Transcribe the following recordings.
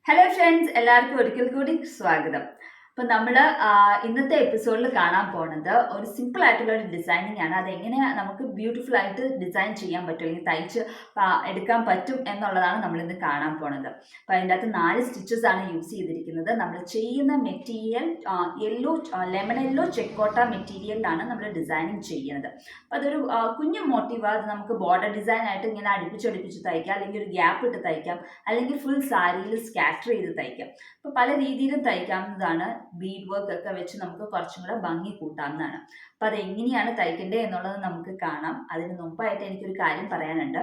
Hello friends, എല്ലാവർക്കും ഒരിക്കൽ കൂടി സ്വാഗതം. അപ്പോൾ നമ്മൾ ഇന്നത്തെ എപ്പിസോഡിൽ കാണാൻ പോണത് ഒരു സിമ്പിൾ ആയിട്ടുള്ള ഒരു ഡിസൈനിങ് ആണ്. അതെങ്ങനെ നമുക്ക് ബ്യൂട്ടിഫുൾ ആയിട്ട് ഡിസൈൻ ചെയ്യാൻ പറ്റും, അല്ലെങ്കിൽ തയ്ച്ച് എടുക്കാൻ പറ്റും എന്നുള്ളതാണ് നമ്മളിന്ന് കാണാൻ പോണത്. അപ്പോൾ അതിൻ്റെ അകത്ത് 4 സ്റ്റിച്ചസ് ആണ് യൂസ് ചെയ്തിരിക്കുന്നത്. നമ്മൾ ചെയ്യുന്ന മെറ്റീരിയൽ ലെമൺ യെല്ലോ ചെക്കോട്ട മെറ്റീരിയലിലാണ് നമ്മൾ ഡിസൈനിങ് ചെയ്യുന്നത്. അപ്പോൾ അതൊരു കുഞ്ഞു മോട്ടീവ്. അത് നമുക്ക് ബോർഡർ ഡിസൈൻ ആയിട്ട് ഇങ്ങനെ അടുപ്പിച്ചടുപ്പിച്ച് തയ്ക്കാം, അല്ലെങ്കിൽ ഒരു ഗ്യാപ്പ് ഇട്ട് തയ്ക്കാം, അല്ലെങ്കിൽ ഫുൾ സാരിയിൽ സ്കാറ്റർ ചെയ്ത് തയ്ക്കാം. അപ്പോൾ പല രീതിയിലും തയ്ക്കാവുന്നതാണ്. ബീഡ് വർക്ക് ഒക്കെ വെച്ച് നമുക്ക് കുറച്ചും കൂടെ ഭംഗി കൂട്ടാവുന്നതാണ്. അപ്പം അതെങ്ങനെയാണ് തയ്ക്കേണ്ടത് എന്നുള്ളത് നമുക്ക് കാണാം. അതിന് മുമ്പായിട്ട് എനിക്കൊരു കാര്യം പറയാനുണ്ട്.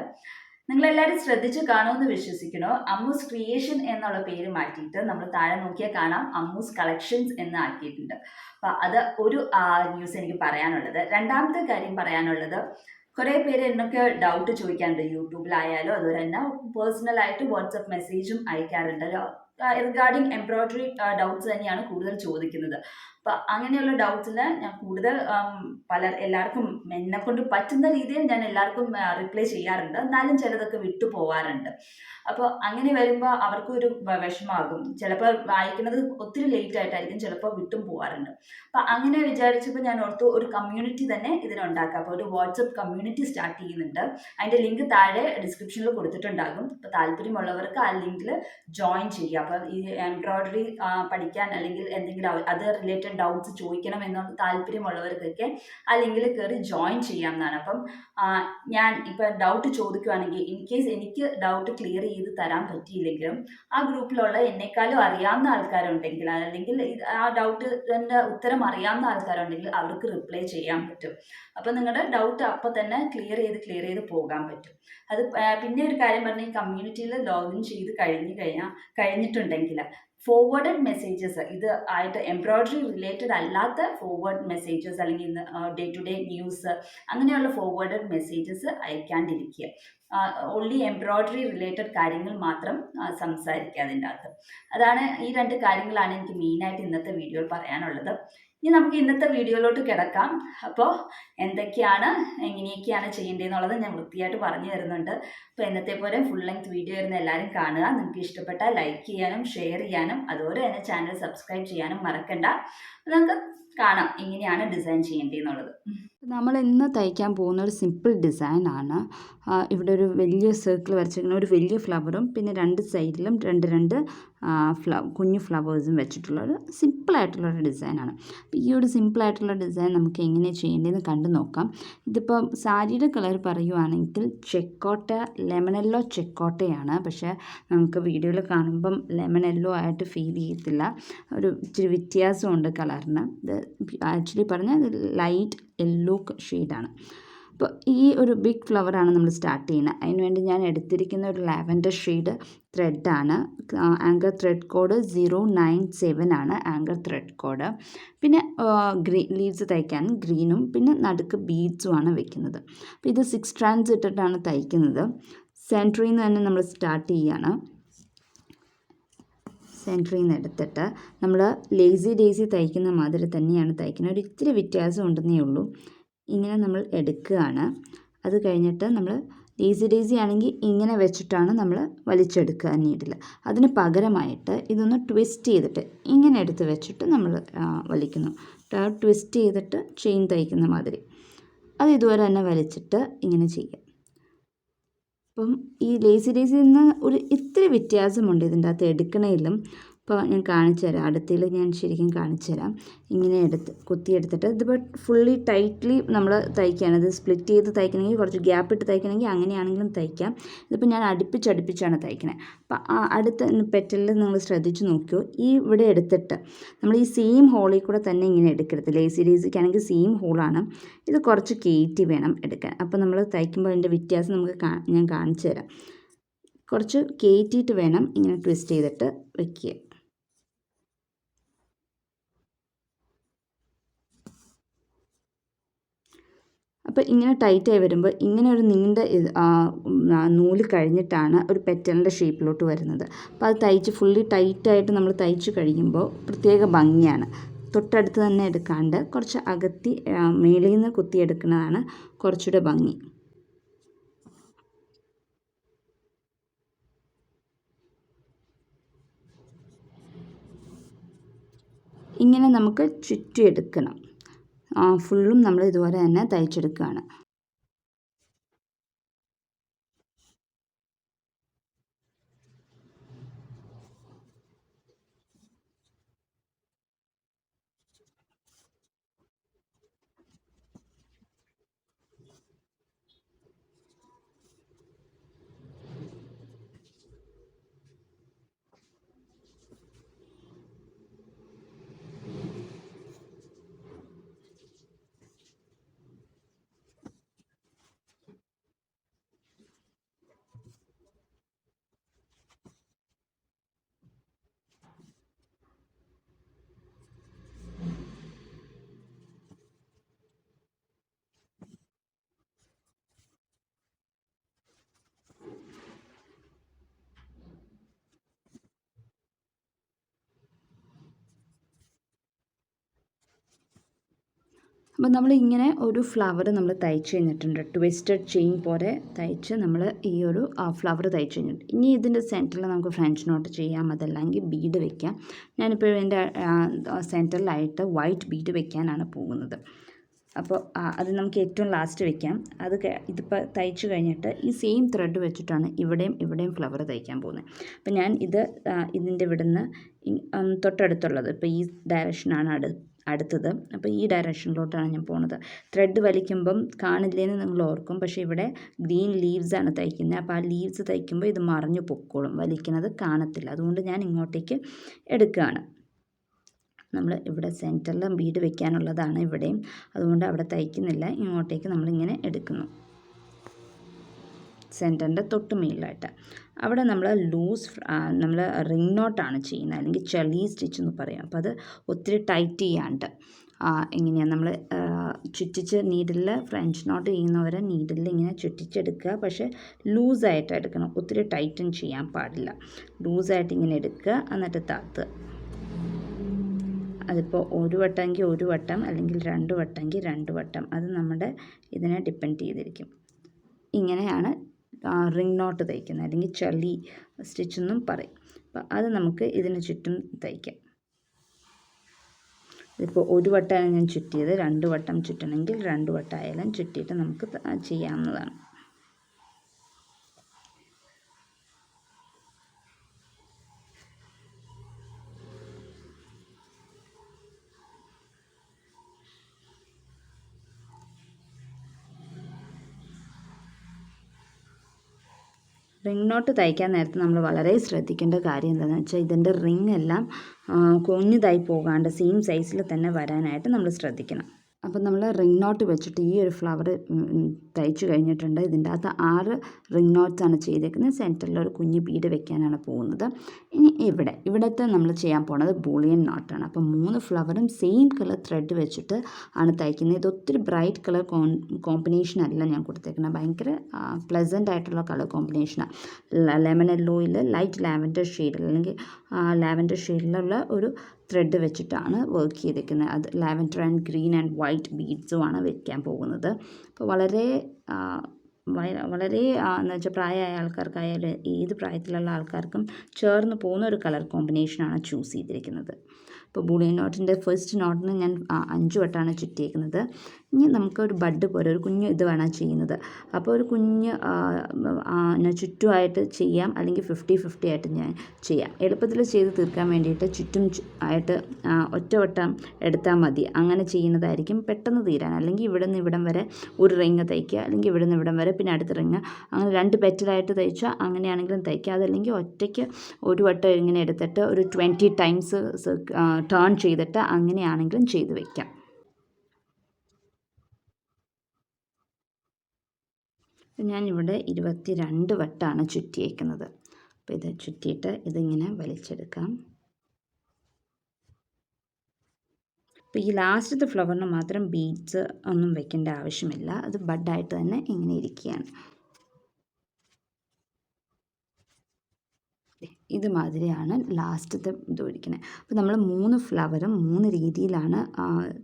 നിങ്ങളെല്ലാവരും ശ്രദ്ധിച്ച് കാണുമെന്ന് വിശ്വസിക്കണോ. അമ്മൂസ് ക്രിയേഷൻ എന്നുള്ള പേര് മാറ്റിയിട്ട് നമ്മൾ താഴെ നോക്കിയാൽ കാണാം അമ്മൂസ് കളക്ഷൻസ് എന്ന് ആക്കിയിട്ടുണ്ട്. അപ്പം അത് ഒരു ന്യൂസ് എനിക്ക് പറയാനുള്ളത്. രണ്ടാമത്തെ കാര്യം പറയാനുള്ളത്, കുറേ പേര് എന്നൊക്കെ ഡൗട്ട് ചോദിക്കാറുണ്ട്. യൂട്യൂബിലായാലും അതുപോലെ തന്നെ പേഴ്സണലായിട്ട് വാട്സപ്പ് മെസ്സേജും അയക്കാറുണ്ട്. റിഗാർഡിങ് എംബ്രോയിഡറി ഡൗട്ട്സ് തന്നെയാണ് കൂടുതൽ ചോദിക്കുന്നത്. അപ്പം അങ്ങനെയുള്ള ഡൗട്ട്സിന് ഞാൻ കൂടുതൽ എല്ലാവർക്കും എന്നെ കൊണ്ട് പറ്റുന്ന രീതിയിൽ ഞാൻ എല്ലാവർക്കും റിപ്ലൈ ചെയ്യാറുണ്ട്. എന്നാലും ചിലതൊക്കെ വിട്ടു പോവാറുണ്ട്. അപ്പോൾ അങ്ങനെ വരുമ്പോൾ അവർക്കൊരു വിഷമമാകും. ചിലപ്പോൾ വായിക്കുന്നത് ഒത്തിരി ലേറ്റ് ആയിട്ടായിരിക്കും, ചിലപ്പോൾ വിട്ടും പോവാറുണ്ട്. അപ്പം അങ്ങനെ വിചാരിച്ചപ്പോൾ ഞാൻ ഓർത്തു ഒരു കമ്മ്യൂണിറ്റി തന്നെ ഇതിനുണ്ടാക്കാം. അപ്പോൾ ഒരു വാട്സപ്പ് കമ്മ്യൂണിറ്റി സ്റ്റാർട്ട് ചെയ്യുന്നുണ്ട്. അതിൻ്റെ ലിങ്ക് താഴെ ഡിസ്ക്രിപ്ഷനിൽ കൊടുത്തിട്ടുണ്ടാകും. അപ്പോൾ താല്പര്യമുള്ളവർക്ക് ആ ലിങ്കിൽ ജോയിൻ ചെയ്യുക. അപ്പം ഈ എംബ്രോയിഡറി പഠിക്കാൻ അല്ലെങ്കിൽ എന്തെങ്കിലും അത് റിലേറ്റഡ് ഡൗട്ട്സ് ചോദിക്കണം എന്നുള്ള താല്പര്യമുള്ളവർക്കൊക്കെ ആ ലിങ്കിൽ കയറി ജോയിൻ ചെയ്യാവുന്നതാണ്. അപ്പം ഞാൻ ഇപ്പം ഡൗട്ട് ചോദിക്കുകയാണെങ്കിൽ, ഇൻ കേസ് എനിക്ക് ഡൗട്ട് ക്ലിയർ ചെയ്ത് തരാൻ പറ്റിയില്ലെങ്കിലും ആ ഗ്രൂപ്പിലുള്ള എന്നെക്കാളും അറിയാവുന്ന ആൾക്കാരുണ്ടെങ്കിൽ, അല്ലെങ്കിൽ ആ ഡൗട്ടിൻ്റെ ഉത്തരം അറിയാവുന്ന ആൾക്കാരുണ്ടെങ്കിൽ അവർക്ക് റിപ്ലൈ ചെയ്യാൻ പറ്റും. അപ്പം നിങ്ങളുടെ ഡൗട്ട് അപ്പം തന്നെ ക്ലിയർ ചെയ്ത് പോകാൻ പറ്റും. അത് പിന്നെ ഒരു കാര്യം പറഞ്ഞാൽ, ഈ കമ്മ്യൂണിറ്റിയിൽ ലോഗിൻ ചെയ്ത് കഴിഞ്ഞിട്ടുണ്ടെങ്കിൽ ഫോർവേഡഡ് മെസ്സേജസ്, ഇത് ആയിട്ട് എംബ്രോയിഡറി റിലേറ്റഡ് അല്ലാത്ത ഫോർവേഡ് മെസ്സേജസ്, അല്ലെങ്കിൽ ഡേ ടു ഡേ ന്യൂസ്, അങ്ങനെയുള്ള ഫോർവേഡഡ് മെസ്സേജസ് അയക്കാണ്ടിരിക്കുക. ഓൺലി എംബ്രോയിഡറി റിലേറ്റഡ് കാര്യങ്ങൾ മാത്രം സംസാരിക്കുക അതിൻ്റെ അകത്ത്. അതാണ് ഈ 2 കാര്യങ്ങളാണ് എനിക്ക് മെയിനായിട്ട് ഇന്നത്തെ വീഡിയോയിൽ പറയാനുള്ളത്. ഇനി നമുക്ക് ഇന്നത്തെ വീഡിയോയിലോട്ട് കിടക്കാം. അപ്പോൾ എങ്ങനെയൊക്കെയാണ് ചെയ്യേണ്ടതെന്നുള്ളത് ഞാൻ വൃത്തിയായിട്ട് പറഞ്ഞു തരുന്നുണ്ട്. അപ്പോൾ ഇന്നത്തെ പോലെ ഫുൾ ലെങ്ത് വീഡിയോ ആയിരുന്നു. എല്ലാവരും കാണുക. നിങ്ങൾക്ക് ഇഷ്ടപ്പെട്ടാൽ ലൈക്ക് ചെയ്യാനും ഷെയർ ചെയ്യാനും അതുപോലെ തന്നെ ചാനൽ സബ്സ്ക്രൈബ് ചെയ്യാനും മറക്കണ്ട. നമുക്ക് കാണാം എങ്ങനെയാണ് ഡിസൈൻ ചെയ്യേണ്ടതെന്നുള്ളത്. നമ്മൾ ഇന്ന് തയ്ക്കാൻ പോകുന്ന ഒരു സിമ്പിൾ ഡിസൈനാണ്. ഇവിടെ ഒരു വലിയ സർക്കിൾ വരച്ചിരിക്കുന്ന ഒരു വലിയ ഫ്ലവറും പിന്നെ 2 സൈഡിലും രണ്ട് കുഞ്ഞു ഫ്ലവേഴ്സും വെച്ചിട്ടുള്ള ഒരു സിമ്പിളായിട്ടുള്ളൊരു ഡിസൈനാണ്. അപ്പോൾ ഈ ഒരു സിമ്പിളായിട്ടുള്ള ഡിസൈൻ നമുക്ക് എങ്ങനെ ചെയ്യേണ്ടതെന്ന് കണ്ടു നോക്കാം. ഇതിപ്പോൾ സാരിയുടെ കളർ പറയുവാണെങ്കിൽ ചെക്കോട്ട, ലെമൺ യെല്ലോ ചെക്കോട്ടയാണ്. പക്ഷേ നമുക്ക് വീഡിയോയിൽ കാണുമ്പം ലെമൺ യെല്ലോ ആയിട്ട് ഫീൽ ചെയ്യത്തില്ല. ഒരു ഇച്ചിരി വ്യത്യാസമുണ്ട് കളറിന്. ഇത് ആക്ച്വലി പറഞ്ഞാൽ ഇത് ലൈറ്റ് യെല്ലോ ഷെയ്ഡാണ്. അപ്പോൾ ഈ ഒരു ബിഗ് ഫ്ലവറാണ് നമ്മൾ സ്റ്റാർട്ട് ചെയ്യുന്നത്. അതിനുവേണ്ടി ഞാൻ എടുത്തിരിക്കുന്ന ഒരു ലാവൻഡർ ഷെയ്ഡ് ത്രെഡാണ്. ആങ്കർ ത്രെഡ് കോഡ് 097 ആണ് ആങ്കർ ത്രെഡ് കോഡ്. പിന്നെ ലീവ്സ് തയ്ക്കാൻ ഗ്രീനും പിന്നെ നടുക്ക് ബീഡ്സുമാണ് വെക്കുന്നത്. അപ്പോൾ ഇത് 6 സ്ട്രാൻഡ്സ് ഇട്ടിട്ടാണ് തയ്ക്കുന്നത്. സെൻറ്ററിൽ നിന്ന് തന്നെ നമ്മൾ സ്റ്റാർട്ട് ചെയ്യുകയാണ്. സെൻറ്ററിൽ നിന്ന് എടുത്തിട്ട് നമ്മൾ ലേസി ഡേസി തയ്ക്കുന്ന മാതിരി തന്നെയാണ് തയ്ക്കുന്നത്. ഒരു ഇത്തിരി വ്യത്യാസം ഉണ്ടെന്നേ ഉള്ളൂ. ഇങ്ങനെ നമ്മൾ എടുക്കുകയാണ്. അത് കഴിഞ്ഞിട്ട് നമ്മൾ ലേസി ഡേസി ആണെങ്കിൽ ഇങ്ങനെ വെച്ചിട്ടാണ് നമ്മൾ വലിച്ചെടുക്കുക നീഡിൽ. അതിന് പകരമായിട്ട് ഇതൊന്ന് ട്വിസ്റ്റ് ചെയ്തിട്ട് ഇങ്ങനെ എടുത്ത് വെച്ചിട്ട് നമ്മൾ വലിക്കുന്നു. ട്വിസ്റ്റ് ചെയ്തിട്ട് ചെയിൻ തയ്ക്കുന്ന മാതിരി അത് ഇതുവരെ തന്നെ വലിച്ചിട്ട് ഇങ്ങനെ ചെയ്യുക. അപ്പം ഈ ലേസി ഡേസിയിൽ നിന്ന് ഒരു ഇത്തിരി വ്യത്യാസമുണ്ട് ഇതിൻ്റെ അകത്ത് എടുക്കണേലും. ഇപ്പോൾ ഞാൻ കാണിച്ചു തരാം. അടുത്തതിൽ ഞാൻ ശരിക്കും കാണിച്ചു തരാം. ഇങ്ങനെ കുത്തിയെടുത്തിട്ട് ഇതിപ്പോൾ ഫുള്ളി ടൈറ്റ്ലി നമ്മൾ തയ്ക്കുകയാണ്. ഇത് സ്പ്ലിറ്റ് ചെയ്ത് തയ്ക്കണമെങ്കിൽ കുറച്ച് ഗ്യാപ്പ് ഇട്ട് തയ്ക്കണമെങ്കിൽ അങ്ങനെയാണെങ്കിലും തയ്ക്കാം. ഇതിപ്പോൾ ഞാൻ അടുപ്പിച്ചടുപ്പിച്ചാണ് തയ്ക്കണേ. അപ്പോൾ ആ അടുത്ത പെറ്റലിൽ നിങ്ങൾ ശ്രദ്ധിച്ച് നോക്കിയോ, ഈ ഇവിടെ എടുത്തിട്ട് നമ്മൾ ഈ സെയിം ഹോളിൽ കൂടെ തന്നെ ഇങ്ങനെ എടുക്കരുത്. ലേസി ഡേസിക്കാണെങ്കിൽ സെയിം ഹോളാണ്. ഇത് കുറച്ച് കയറ്റി വേണം എടുക്കാൻ. അപ്പോൾ നമ്മൾ തയ്ക്കുമ്പോൾ അതിൻ്റെ വ്യത്യാസം ഞാൻ കാണിച്ചു തരാം. കുറച്ച് കയറ്റിയിട്ട് വേണം ഇങ്ങനെ ട്വിസ്റ്റ് ചെയ്തിട്ട് വയ്ക്കുക. അപ്പോൾ ഇങ്ങനെ ടൈറ്റായി വരുമ്പോൾ ഇങ്ങനെ ഒരു നീണ്ട നൂല് കഴിഞ്ഞിട്ടാണ് ഒരു പെറ്റലിൻ്റെ ഷേപ്പിലോട്ട് വരുന്നത്. അപ്പോൾ അത് തയ്ച്ച് ഫുള്ളി ടൈറ്റായിട്ട് നമ്മൾ തയ്ച്ച് കഴിയുമ്പോൾ പ്രത്യേക ഭംഗിയാണ്. തൊട്ടടുത്ത് തന്നെ എടുക്കാണ്ട് കുറച്ച് അകത്തി മേളിൽ നിന്ന് കുത്തിയെടുക്കുന്നതാണ് കുറച്ചുകൂടെ ഭംഗി. ഇങ്ങനെ നമുക്ക് ചുറ്റിയെടുക്കണം. ഫുള്ളും നമ്മൾ ഇതുപോലെ തന്നെ തയ്ച്ചെടുക്കുകയാണ്. അപ്പോൾ നമ്മൾ ഇങ്ങനെ ഒരു ഫ്ലവർ നമ്മൾ തയ്ച്ച് കഴിഞ്ഞിട്ടുണ്ട്. ട്വിസ്റ്റഡ് ചെയിൻ പോലെ തയ്ച്ച് നമ്മൾ ഈ ഒരു ഫ്ലവർ തയ്ച്ച് കഴിഞ്ഞിട്ടുണ്ട്. ഇനി ഇതിൻ്റെ സെൻറ്ററിൽ നമുക്ക് ഫ്രഞ്ച് നോട്ട് ചെയ്യാം, അതല്ലെങ്കിൽ ബീഡ് വെക്കാം. ഞാനിപ്പോൾ ഇതിൻ്റെ സെൻറ്ററിലായിട്ട് വൈറ്റ് ബീഡ് വെക്കാനാണ് പോകുന്നത്. അപ്പോൾ അത് നമുക്ക് ഏറ്റവും ലാസ്റ്റ് വെക്കാം. ഇതിപ്പോൾ തയ്ച്ച് കഴിഞ്ഞിട്ട് ഈ സെയിം ത്രെഡ് വെച്ചിട്ടാണ് ഇവിടെയും ഫ്ലവർ തയ്ക്കാൻ പോകുന്നത്. അപ്പോൾ ഞാൻ ഇതിൻ്റെ ഇവിടുന്ന് തൊട്ടടുത്തുള്ളത് ഇപ്പോൾ ഈ ഡയറക്ഷനാണ് അടുത്തത്. അപ്പോൾ ഈ ഡയറക്ഷനിലോട്ടാണ് ഞാൻ പോകുന്നത്. ത്രെഡ് വലിക്കുമ്പം കാണില്ലേന്ന് നിങ്ങൾ ഓർക്കും, പക്ഷേ ഇവിടെ ഗ്രീൻ ലീവ്സാണ് തയ്ക്കുന്നത്. അപ്പോൾ ആ ലീവ്സ് തയ്ക്കുമ്പോൾ ഇത് മറിഞ്ഞു പൊക്കോളും, വലിക്കുന്നത് കാണത്തില്ല. അതുകൊണ്ട് ഞാൻ ഇങ്ങോട്ടേക്ക് എടുക്കുകയാണ്. നമ്മൾ ഇവിടെ സെൻറ്ററിൽ ബീഡ് വെക്കാനുള്ളതാണ് ഇവിടെയും, അതുകൊണ്ട് അവിടെ തയ്ക്കുന്നില്ല. ഇങ്ങോട്ടേക്ക് നമ്മളിങ്ങനെ എടുക്കുന്നു, സെൻറ്ററിൻ്റെ തൊട്ട് മേളിലായിട്ട്. അവിടെ നമ്മൾ നമ്മൾ റിംഗ് നോട്ടാണ് ചെയ്യുന്നത്, അല്ലെങ്കിൽ ചെളി സ്റ്റിച്ച് എന്ന് പറയും. അപ്പോൾ അത് ഒത്തിരി ടൈറ്റ് ചെയ്യാണ്ട് എങ്ങനെയാണ് നമ്മൾ ചുറ്റിച്ച് നീഡിലിൽ ഫ്രഞ്ച് നോട്ട് ചെയ്യുന്നവരെ നീഡിലിൽ ഇങ്ങനെ ചുറ്റിച്ചെടുക്കുക. പക്ഷേ ലൂസായിട്ട് എടുക്കണം, ഒത്തിരി ടൈറ്റൻ ചെയ്യാൻ പാടില്ല. ലൂസായിട്ട് ഇങ്ങനെ എടുക്കുക, എന്നിട്ട് താത്തുക. അതിപ്പോൾ ഒരു വട്ടമെങ്കിൽ ഒരു വട്ടം, അല്ലെങ്കിൽ 2 വട്ടമെങ്കിൽ 2 വട്ടം, അത് നമ്മുടെ ഇതിനെ ഡിപ്പെൻഡ് ചെയ്തിരിക്കും. ഇങ്ങനെയാണ് റിംഗ് നോട്ട് തയ്ക്കുന്നത്, അല്ലെങ്കിൽ ചെളി സ്റ്റിച്ച് എന്നും പറയും. അപ്പോൾ അത് നമുക്ക് ഇതിന് ചുറ്റും തയ്ക്കാം. ഇപ്പോൾ ഒരു വട്ടമാണ് ഞാൻ ചുറ്റിയത്, 2 വട്ടം ചുറ്റണമെങ്കിൽ 2 വട്ടമായാലും ചുറ്റിയിട്ട് നമുക്ക് ചെയ്യാവുന്നതാണ്. റിംഗ് നോട്ട് തയ്ക്കാൻ നേരത്ത് നമ്മൾ വളരെ ശ്രദ്ധിക്കേണ്ട കാര്യം എന്താണെന്ന് വെച്ചാൽ ഇതിൻ്റെ റിംഗ് എല്ലാം കുഞ്ഞിതായി പോകാണ്ട് സെയിം സൈസിൽ തന്നെ വരാനായിട്ട് നമ്മൾ ശ്രദ്ധിക്കണം. അപ്പം നമ്മൾ റിംഗ് നോട്ട് വെച്ചിട്ട് ഈ ഒരു ഫ്ലവർ തയ്ച്ചു കഴിഞ്ഞിട്ടുണ്ട്. ഇതിൻ്റെ അകത്ത് 6 റിംഗ് നോട്ട്സാണ് ചെയ്തേക്കുന്നത്. സെൻറ്ററിൽ ഒരു കുഞ്ഞ് ബീഡ് വെക്കാനാണ് പോകുന്നത്. ഇനി ഇവിടത്തെ നമ്മൾ ചെയ്യാൻ പോകുന്നത് ബൂളിയൻ നോട്ടാണ്. അപ്പം 3 ഫ്ലവറും സെയിം കളർ ത്രെഡ് വെച്ചിട്ട് ആണ് തയ്ക്കുന്നത്. ഇത് ഒത്തിരി ബ്രൈറ്റ് കളർ കോമ്പിനേഷൻ അല്ല ഞാൻ കൊടുത്തേക്കുന്നത്, ഭയങ്കര പ്ലസൻ്റ് ആയിട്ടുള്ള കളർ കോമ്പിനേഷനാണ്. ലെമൺ യെല്ലോയിൽ ലൈറ്റ് ലാവൻഡർ ഷെയ്ഡിൽ, അല്ലെങ്കിൽ ലാവൻഡർ ഷെയ്ഡിലുള്ള ഒരു ത്രെഡ് വെച്ചിട്ടാണ് വർക്ക് ചെയ്തിരിക്കുന്നത്. അത് lavender and green and white ബീഡ്സുമാണ് വെക്കാൻ പോകുന്നത്. അപ്പോൾ വളരെ എന്ന് വെച്ചാൽ പ്രായമായ ആൾക്കാർക്കായാലും ഏത് പ്രായത്തിലുള്ള ആൾക്കാർക്കും ചേർന്ന് പോകുന്ന ഒരു കളർ കോമ്പിനേഷനാണ് ചൂസ് ചെയ്തിരിക്കുന്നത്. ഇപ്പോൾ ബൂളിയൻ നോട്ടിൻ്റെ ഫസ്റ്റ് നോട്ടിന് ഞാൻ 5 വട്ടമാണ് ചുറ്റിയേക്കുന്നത്. ഇനി നമുക്കൊരു ബഡ് പോലെ ഒരു കുഞ്ഞ് ഇത് വേണം ചെയ്യുന്നത്. അപ്പോൾ ഒരു കുഞ്ഞ് ചുറ്റുമായിട്ട് ചെയ്യാം, അല്ലെങ്കിൽ 50-50 ആയിട്ട് ഞാൻ ചെയ്യാം. എളുപ്പത്തിൽ ചെയ്ത് തീർക്കാൻ വേണ്ടിയിട്ട് ചുറ്റും ആയിട്ട് ഒറ്റവട്ടം എടുത്താൽ മതി. അങ്ങനെ ചെയ്യുന്നതായിരിക്കും പെട്ടെന്ന് തീരാൻ. അല്ലെങ്കിൽ ഇവിടെ നിന്ന് ഇവിടം വരെ ഒരു റിങ് തയ്ക്കുക, അല്ലെങ്കിൽ ഇവിടെ നിന്ന് ഇവിടം വരെ പിന്നെ അടുത്ത റിങ്, അങ്ങനെ 2 പെറ്റലായിട്ട് തയ്ച്ചാൽ അങ്ങനെയാണെങ്കിലും തയ്ക്കുക. അതല്ലെങ്കിൽ ഒറ്റയ്ക്ക് ഒരു വട്ടം ഇങ്ങനെ എടുത്തിട്ട് ഒരു 20 ടൈംസ് ടേൺ ചെയ്തിട്ട് അങ്ങനെയാണെങ്കിലും ചെയ്ത് വയ്ക്കാം. ഞാനിവിടെ 22 വട്ടമാണ് ചുറ്റിയേക്കുന്നത്. അപ്പോൾ ഇത് ചുറ്റിയിട്ട് ഇതിങ്ങനെ വലിച്ചെടുക്കാം. അപ്പോൾ ഈ ലാസ്റ്റത്തെ ഫ്ലവറിന് മാത്രം ബീഡ്സ് ഒന്നും വെക്കേണ്ട ആവശ്യമില്ല, അത് ബഡായിട്ട് തന്നെ ഇങ്ങനെ ഇരിക്കുകയാണ്. ഇതുമാതിരിയാണ് ലാസ്റ്റത്തെ ഇത് ഒഴിക്കുന്നത്. അപ്പോൾ നമ്മൾ 3 ഫ്ലവറും 3 രീതിയിലാണ്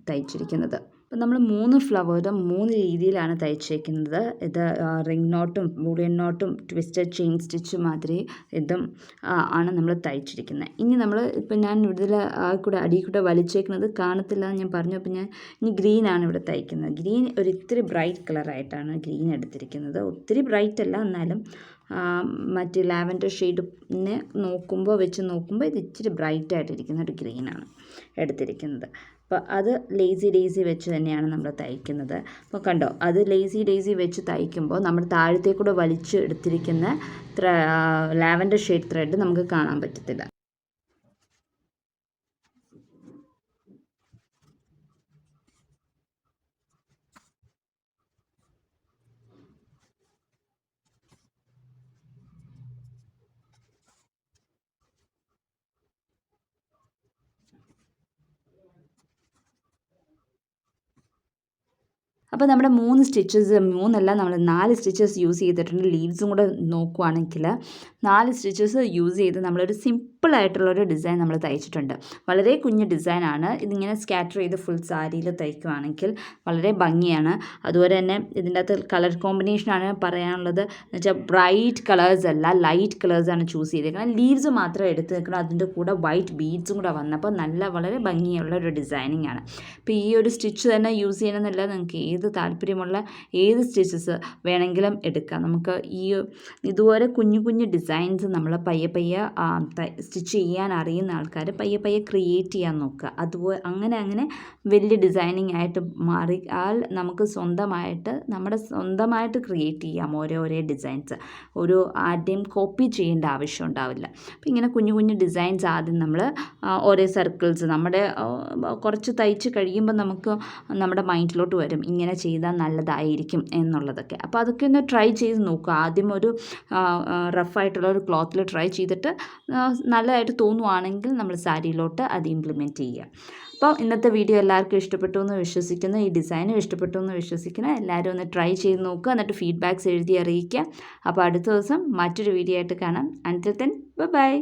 തയ്ച്ചിരിക്കുന്നത്. അപ്പം നമ്മൾ 3 ഫ്ലവറും 3 രീതിയിലാണ് തയ്ച്ചേക്കുന്നത്. ഇത് റിംഗ് നോട്ടും ബൂളിയൻ നോട്ടും ട്വിസ്റ്റഡ് ചെയിൻ സ്റ്റിച്ച് മാതിരി ഇതും ആണ് നമ്മൾ തയ്ച്ചിരിക്കുന്നത്. ഇനി നമ്മൾ ഇപ്പം ഞാൻ ഇതിൽ കൂടെ അടിയിൽ കൂടെ വലിച്ചേക്കുന്നത് കാണത്തില്ല എന്ന് ഞാൻ പറഞ്ഞു. അപ്പം ഞാൻ ഇനി ഗ്രീനാണ് ഇവിടെ തയ്ക്കുന്നത്. ഗ്രീൻ ഒരു ഇത്തിരി ബ്രൈറ്റ് കളറായിട്ടാണ് ഗ്രീൻ എടുത്തിരിക്കുന്നത്. ഒത്തിരി ബ്രൈറ്റ് അല്ല, എന്നാലും മറ്റ് ലാവൻഡർ ഷെയ്ഡിനെ വെച്ച് നോക്കുമ്പോൾ ഇത് ഇച്ചിരി ബ്രൈറ്റായിട്ടിരിക്കുന്ന ഒരു ഗ്രീനാണ് എടുത്തിരിക്കുന്നത്. അപ്പോൾ അത് ലേസി ഡേസി വെച്ച് തന്നെയാണ് നമ്മൾ തയ്ക്കുന്നത്. അപ്പോൾ കണ്ടോ, അത് ലേസി ഡേസി വെച്ച് തയ്ക്കുമ്പോൾ നമ്മൾ താഴത്തേക്കൂടെ വലിച്ച് എടുത്തിരിക്കുന്ന ലാവൻഡർ ഷെയ്ഡ് ത്രെഡ് നമുക്ക് കാണാൻ പറ്റത്തില്ല. അപ്പോൾ നമ്മുടെ 3 സ്റ്റിച്ചസ്, 3 നമ്മൾ 4 സ്റ്റിച്ചസ് യൂസ് ചെയ്തിട്ടുണ്ട്. ലീവ്സും കൂടെ നോക്കുവാണെങ്കിൽ 4 സ്റ്റിച്ചസ് യൂസ് ചെയ്ത് നമ്മളൊരു സിമ്പിളായിട്ടുള്ളൊരു ഡിസൈൻ നമ്മൾ തയ്ച്ചിട്ടുണ്ട്. വളരെ കുഞ്ഞു ഡിസൈനാണ്. ഇതിങ്ങനെ സ്കാറ്റർ ചെയ്ത് ഫുൾ സാരിയിൽ തയ്ക്കുവാണെങ്കിൽ വളരെ ഭംഗിയാണ്. അതുപോലെ തന്നെ ഇതിൻ്റെ അകത്ത് കളർ കോമ്പിനേഷനാണ് പറയാനുള്ളത്. എന്ന് വെച്ചാൽ ബ്രൈറ്റ് കളേഴ്സ് അല്ല, ലൈറ്റ് കളേഴ്സാണ് ചൂസ് ചെയ്തേക്കുന്നത്. ലീവ്സ് മാത്രം എടുത്ത് നിൽക്കണം, അതിൻ്റെ കൂടെ വൈറ്റ് ബീഡ്സും കൂടെ വന്നപ്പോൾ വളരെ ഭംഗിയുള്ള ഒരു ഡിസൈനിങ് ആണ്. അപ്പോൾ ഈ ഒരു സ്റ്റിച്ച് തന്നെ യൂസ് ചെയ്യണമെന്നില്ല, നിങ്ങൾക്ക് താല്പര്യമുള്ള ഏത് സ്റ്റിച്ചസ് വേണമെങ്കിലും എടുക്കാം. നമുക്ക് ഇതുപോലെ കുഞ്ഞു ഡിസൈൻസ് നമ്മൾ പയ്യെ സ്റ്റിച്ച് ചെയ്യാൻ അറിയുന്ന ആൾക്കാർ പയ്യെ ക്രിയേറ്റ് ചെയ്യാൻ നോക്കുക. അതുപോലെ അങ്ങനെ വലിയ ഡിസൈനിങ് ആയിട്ട് മാറിയാൽ നമുക്ക് സ്വന്തമായിട്ട് ക്രിയേറ്റ് ചെയ്യാം ഓരോ ഡിസൈൻസ്. ആരുടെയും കോപ്പി ചെയ്യേണ്ട ആവശ്യം ഉണ്ടാവില്ല. അപ്പോൾ ഇങ്ങനെ കുഞ്ഞു ഡിസൈൻസ് ആദ്യം നമ്മൾ ഓരോ സർക്കിൾസ് നമ്മുടെ കുറച്ച് തയ്ച്ച് കഴിയുമ്പോൾ നമുക്ക് നമ്മുടെ മൈൻഡിലോട്ട് വരും ഇങ്ങനെ ചെയ്താൽ നല്ലതായിരിക്കും എന്നുള്ളതൊക്കെ. അപ്പോൾ അതൊക്കെ ഒന്ന് ട്രൈ ചെയ്ത് നോക്കുക. ആദ്യം ഒരു റഫായിട്ടുള്ള ഒരു ക്ലോത്തിൽ ട്രൈ ചെയ്തിട്ട് നല്ലതായിട്ട് തോന്നുവാണെങ്കിൽ നമ്മൾ സാരിയിലോട്ട് അത് ഇംപ്ലിമെൻറ്റ് ചെയ്യുക. അപ്പോൾ ഇന്നത്തെ വീഡിയോ എല്ലാവർക്കും ഇഷ്ടപ്പെട്ടു എന്ന് വിശ്വസിക്കുന്നു. ഈ ഡിസൈനും ഇഷ്ടപ്പെട്ടു എന്ന് വിശ്വസിക്കുന്നു. എല്ലാവരും ഒന്ന് ട്രൈ ചെയ്ത് നോക്കുക, എന്നിട്ട് ഫീഡ്ബാക്ക്സ് എഴുതി അറിയിക്കുക. അപ്പോൾ അടുത്ത ദിവസം മറ്റൊരു വീഡിയോ ആയിട്ട് കാണാം. അൻറ്റിൽ ദെൻ ബൈ.